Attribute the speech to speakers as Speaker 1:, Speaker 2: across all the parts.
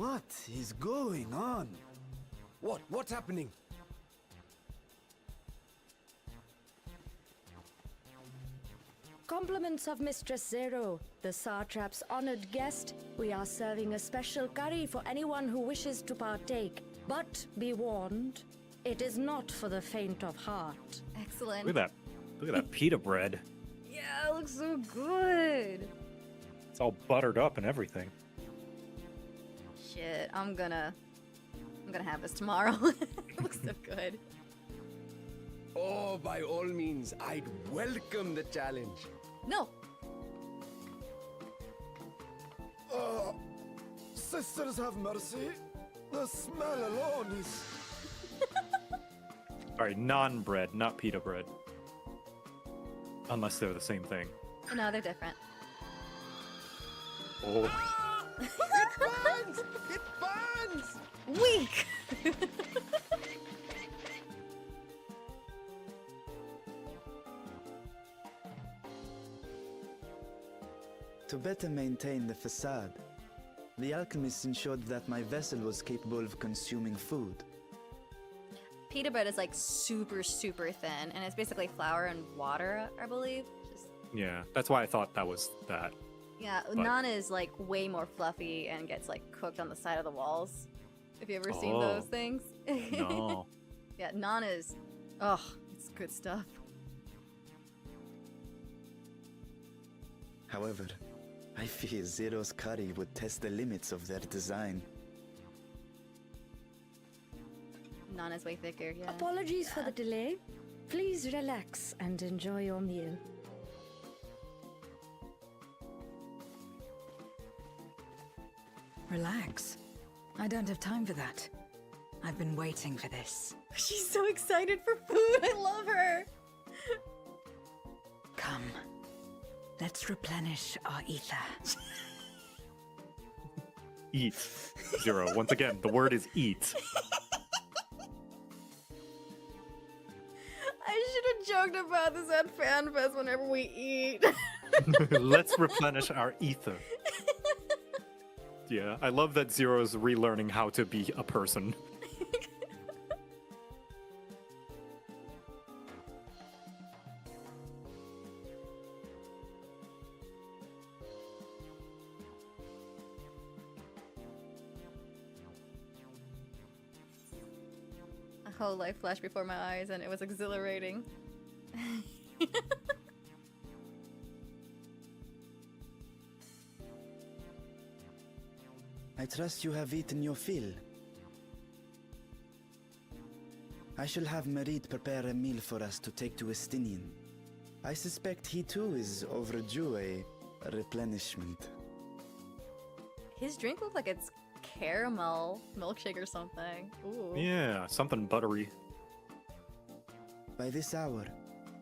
Speaker 1: What is going on?
Speaker 2: What's happening?
Speaker 3: Compliments of Mistress Zero, the Satrap's honored guest. We are serving a special curry for anyone who wishes to partake. But be warned, it is not for the faint of heart.
Speaker 4: Excellent.
Speaker 5: Look at that. Look at that pita bread.
Speaker 4: Yeah, it looks so good.
Speaker 5: It's all buttered up and everything.
Speaker 4: Shit, I'm gonna have this tomorrow. It looks so good.
Speaker 2: Oh, by all means, I'd welcome the challenge.
Speaker 4: No.
Speaker 1: Sisters have mercy. The smell alone is...
Speaker 5: Alright, non-bread, not pita bread. Unless they're the same thing.
Speaker 4: No, they're different.
Speaker 5: Oh.
Speaker 2: It burns! It burns!
Speaker 4: Weak!
Speaker 1: To better maintain the facade, the alchemist ensured that my vessel was capable of consuming food.
Speaker 4: Pita bread is like super, super thin, and it's basically flour and water, I believe. Just,
Speaker 5: Yeah, that's why I thought that was that.
Speaker 4: yeah,
Speaker 5: But-
Speaker 4: naan is like way more fluffy and gets like cooked on the side of the walls. Have you ever seen
Speaker 5: Oh.
Speaker 4: those things?
Speaker 5: No.
Speaker 4: Yeah, naan is, oh, it's good stuff.
Speaker 1: However, I fear Zero's curry would test the limits of their design.
Speaker 4: Naan is way thicker, yeah.
Speaker 3: Apologies for the delay. Please relax and enjoy your meal.
Speaker 6: Relax. I don't have time for that. I've been waiting for this.
Speaker 4: She's so excited for food. I love her.
Speaker 6: Come. Let's replenish our ether.
Speaker 5: Eat. Zero. Once again, the word is eat.
Speaker 4: I should have joked about this at FanFest whenever we eat.
Speaker 5: Let's replenish our ether. Yeah, I love that Zero's relearning how to be a person.
Speaker 4: A whole life flashed before my eyes and it was exhilarating.
Speaker 1: I trust you have eaten your fill. I shall have Merid prepare a meal for us to take to Estinien. I suspect he too is overdue a replenishment.
Speaker 4: His drink looked like it's caramel milkshake or something. Ooh.
Speaker 5: Yeah, something buttery.
Speaker 1: By this hour,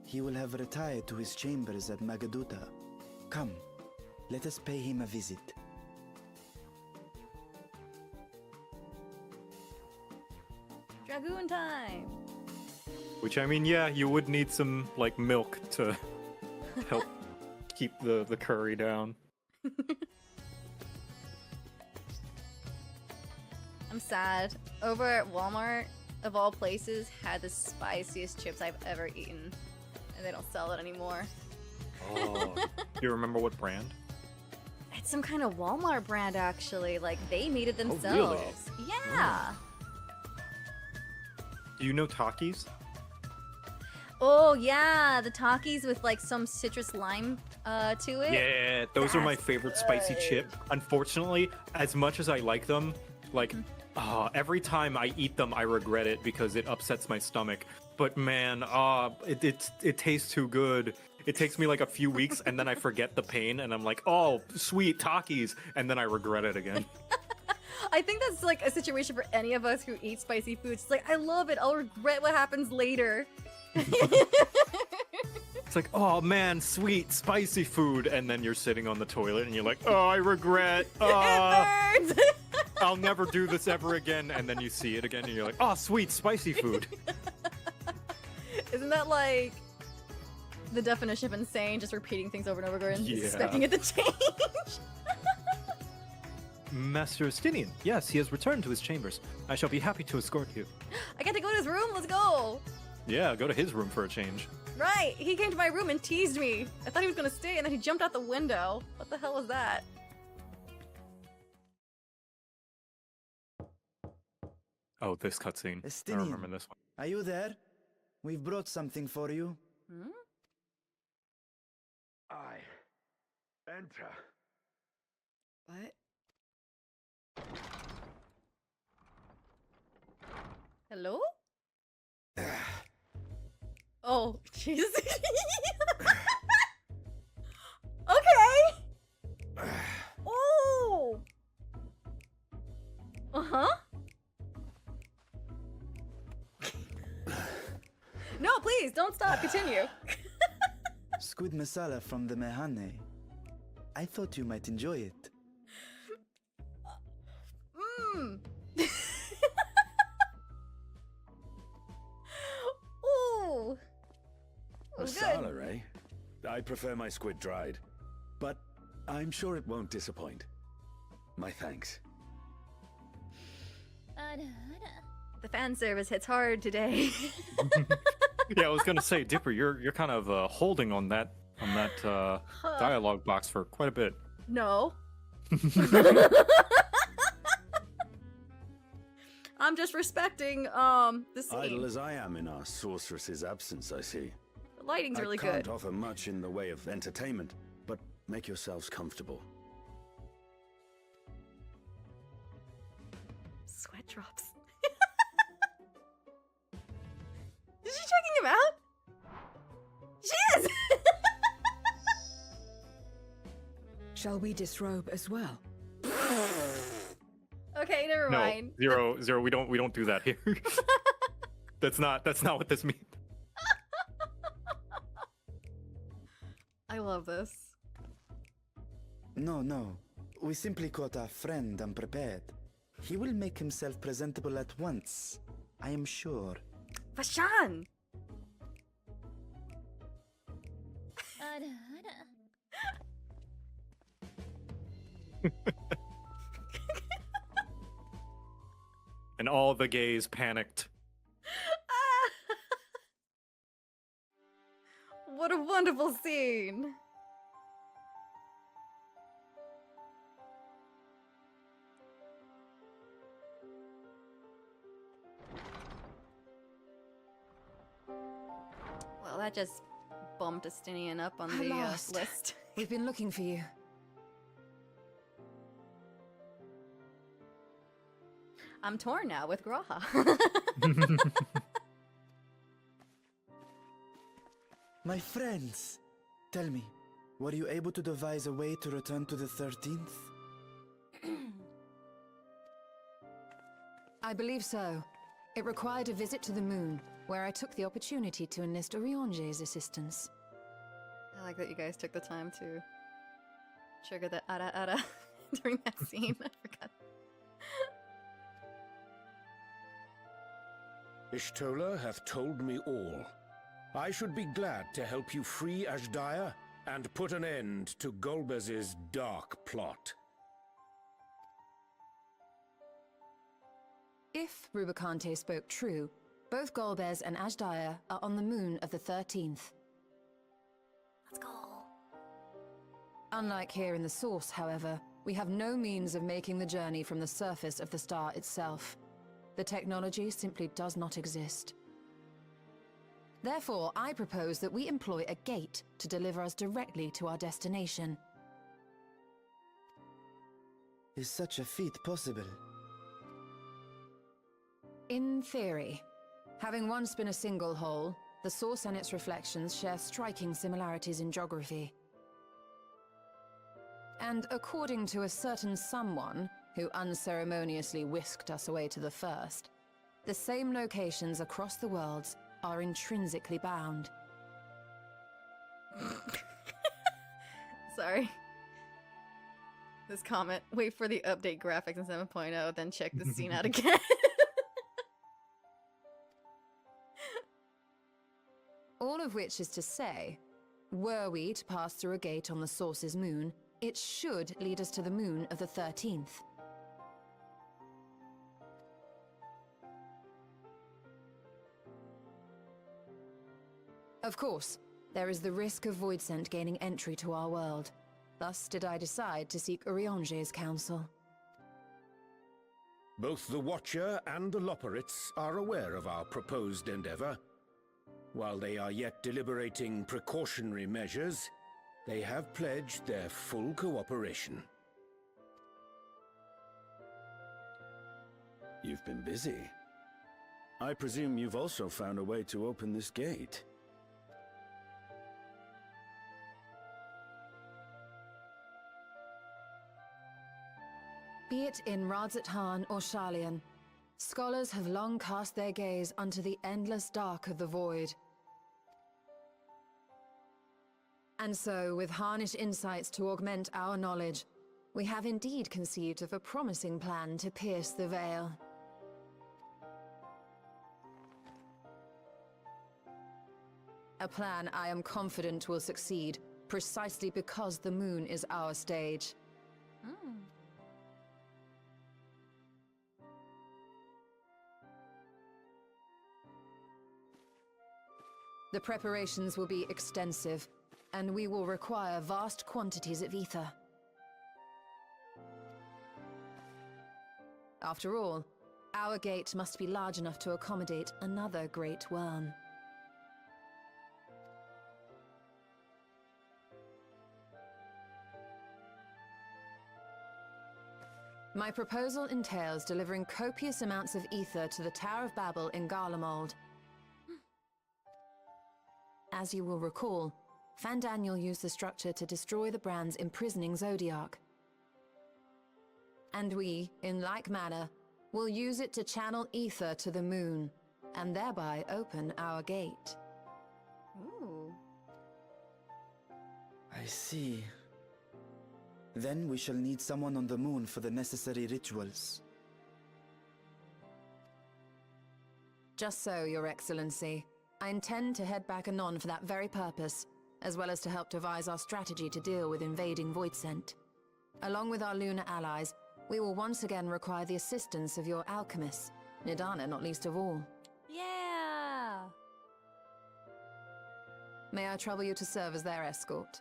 Speaker 1: he will have retired to his chambers at Magaduta. Come, let us pay him a visit.
Speaker 4: Dragoon time!
Speaker 5: Which, I mean, yeah, you would need some, like, milk to help keep the curry down.
Speaker 4: I'm sad. Over at Walmart, of all places, had the spiciest chips I've ever eaten. And they don't sell it anymore.
Speaker 5: Oh. You remember what brand?
Speaker 4: It's some kind of Walmart brand, actually. Like, they made it
Speaker 5: really?
Speaker 4: themselves. Yeah!
Speaker 5: Do you know Takis?
Speaker 4: Oh, yeah! The Takis with, like, some citrus lime to it.
Speaker 5: Yeah, those are my
Speaker 4: That's
Speaker 5: favorite spicy
Speaker 4: good.
Speaker 5: chip. Unfortunately, as much as I like them, like, every time I eat them, I regret it because it upsets my stomach. But man, it tastes too good. It takes me like a few weeks, and then I forget the pain, and I'm like, oh, sweet Takis, and then I regret it again.
Speaker 4: I think that's like a situation for any of us who eat spicy foods. It's like, I love it. I'll regret what happens later.
Speaker 5: It's like, oh man, sweet, spicy food, and then you're sitting on the toilet, and you're like, oh, I regret.
Speaker 4: It burns!
Speaker 5: I'll never do this ever again, and then you see it again, and you're like, oh, sweet, spicy food.
Speaker 4: Isn't that like the definition of insane? Just repeating things over and over again,
Speaker 5: Yeah.
Speaker 4: expecting it to change.
Speaker 5: Master Estinien. Yes, he has returned to his chambers. I shall be happy to escort you.
Speaker 4: I get to go to his room. Let's go.
Speaker 5: Yeah, go to his room for a change.
Speaker 4: Right. He came to my room and teased me. I thought he was gonna stay, and then he jumped out the window. What the hell was that?
Speaker 5: Oh, this cutscene. I
Speaker 1: Estinien,
Speaker 5: remember this one.
Speaker 1: are you there? We've brought something for you.
Speaker 4: Hmm?
Speaker 2: I enter.
Speaker 4: What? Hello? Oh, Jesus. Okay. Oh. Uh-huh. No, please, don't stop. Continue.
Speaker 1: Squid masala from the Mehane. I thought you might enjoy it.
Speaker 4: Mmm. Ooh.
Speaker 7: Masala, eh? I prefer my squid dried. But I'm sure it won't disappoint. My thanks.
Speaker 4: The fan service hits hard today.
Speaker 5: Yeah, I was gonna say, Dipper, you're kind of holding on that dialogue box for quite a bit.
Speaker 4: No. I'm just respecting the scene.
Speaker 7: Idle as I am in our sorceress's absence, I see.
Speaker 4: The lighting's really
Speaker 7: I can't
Speaker 4: good.
Speaker 7: offer much in the way of entertainment, but make yourselves comfortable.
Speaker 4: Sweat drops. Is she checking him out? She is!
Speaker 6: Shall we disrobe as well?
Speaker 4: Okay, never
Speaker 5: No,
Speaker 4: mind.
Speaker 5: zero. We don't do that here. That's not what this means.
Speaker 4: I love this.
Speaker 1: No. We simply caught our friend unprepared. He will make himself presentable at once, I am sure.
Speaker 4: Fashan!
Speaker 5: And all the gays panicked.
Speaker 4: What a wonderful scene! Well, that just bumped Estinien up on
Speaker 6: At
Speaker 4: the
Speaker 6: last.
Speaker 4: list.
Speaker 6: We've been looking for you.
Speaker 4: I'm torn now with Graha.
Speaker 1: My friends, tell me, were you able to devise a way to return to the 13th?
Speaker 6: I believe so. It required a visit to the moon, where I took the opportunity to enlist Orionge's assistance.
Speaker 4: I like that you guys took the time to trigger the ara during that scene. I forgot.
Speaker 8: Ishtola hath told me all. I should be glad to help you free Ashdaya and put an end to Golbez's dark plot.
Speaker 6: If Rubicante spoke true, both Golbez and Ashdaya are on the moon of the 13th.
Speaker 4: Let's go.
Speaker 6: Unlike here in the Source, however, we have no means of making the journey from the surface of the star itself. The technology simply does not exist. Therefore, I propose that we employ a gate to deliver us directly to our destination.
Speaker 1: Is such a feat possible?
Speaker 6: In theory. Having once been a single hole, the Source and its reflections share striking similarities in geography. And according to a certain someone who unceremoniously whisked us away to the first, the same locations across the worlds are intrinsically bound.
Speaker 4: Sorry. This comment. Wait for the update graphics in 7.0, then check the scene out again.
Speaker 6: All of which is to say, were we to pass through a gate on the Source's moon, it should lead us to the moon of the 13th. Of course, there is the risk of Voidsent gaining entry to our world. Thus did I decide to seek Urianger's counsel.
Speaker 8: Both the Watcher and the Loporrits are aware of our proposed endeavor. While they are yet deliberating precautionary measures, they have pledged their full cooperation.
Speaker 7: You've been busy. I presume you've also found a way to open this gate.
Speaker 6: Be it in Radzat-Han or Sharlayan, scholars have long cast their gaze unto the endless dark of the void. And so, with harnish insights to augment our knowledge, we have indeed conceived of a promising plan to pierce the veil. A plan I am confident will succeed, precisely because the moon is our stage. The preparations will be extensive, and we will require vast quantities of ether. After all, our gate must be large enough to accommodate another great worm. My proposal entails delivering copious amounts of ether to the Tower of Babel in Garlemald. As you will recall, Fandaniel used the structure to destroy the brands imprisoning Zodiac. And we, in like manner, will use it to channel ether to the moon, and thereby open our gate.
Speaker 4: Ooh.
Speaker 1: I see. Then we shall need someone on the moon for the necessary rituals.
Speaker 6: Just so, Your Excellency. I intend to head back anon for that very purpose, as well as to help devise our strategy to deal with invading Voidsent. Along with our lunar allies, we will once again require the assistance of your alchemists, Nidana not least of all.
Speaker 4: Yeah!
Speaker 6: May I trouble you to serve as their escort?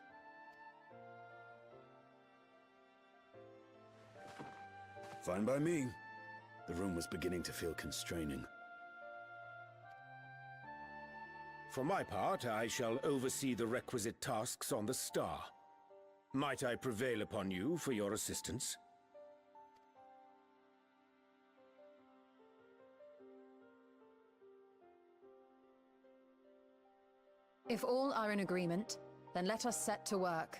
Speaker 7: Fine by me. The room was beginning to feel constraining.
Speaker 8: For my part, I shall oversee the requisite tasks on the star. Might I prevail upon you for your assistance?
Speaker 6: If all are in agreement, then let us set to work.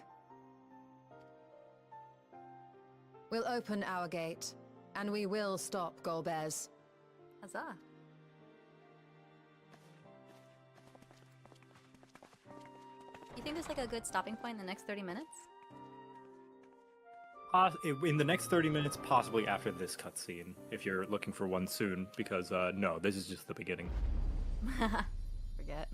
Speaker 6: We'll open our gate, and we will stop Golbez.
Speaker 4: Huzzah. You think there's like a good stopping point in the next 30 minutes?
Speaker 5: In the next 30 minutes, possibly after this cutscene, if you're looking for one soon, because no, this is just the beginning.
Speaker 4: Forget.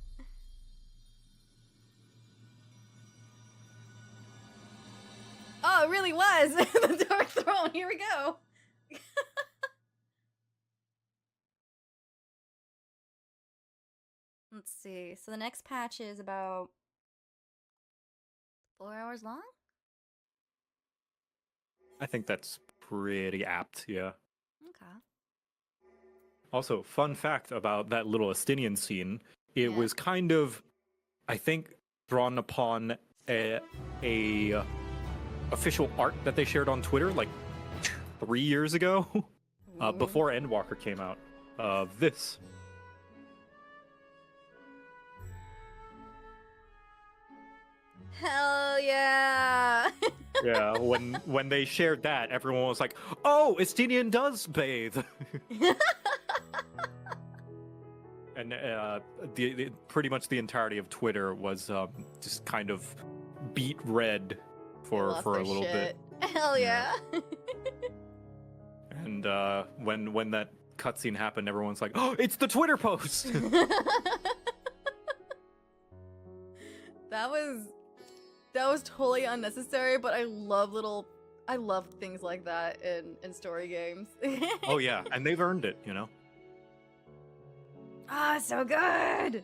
Speaker 4: Oh, it really was! The Dark Throne, here we go! Let's see, so the next patch is about 4 hours long?
Speaker 5: I think that's pretty apt, yeah.
Speaker 4: Okay.
Speaker 5: Also, fun fact about that little Estinien scene, it was kind of, I think, drawn upon a official art that they shared on Twitter like 3 years ago, before Endwalker came out, of this.
Speaker 4: Hell yeah!
Speaker 5: Yeah, when they shared that, everyone was like, "Oh, Estinien does bathe." And pretty much the entirety of Twitter was just kind of beat red for a little bit.
Speaker 4: Hell yeah!
Speaker 5: And when that cutscene happened, everyone's like, "Oh, it's the Twitter post."
Speaker 4: That was totally unnecessary, but I love things like that in story games.
Speaker 5: Oh yeah, and they've earned it, you know.
Speaker 4: Ah, so good!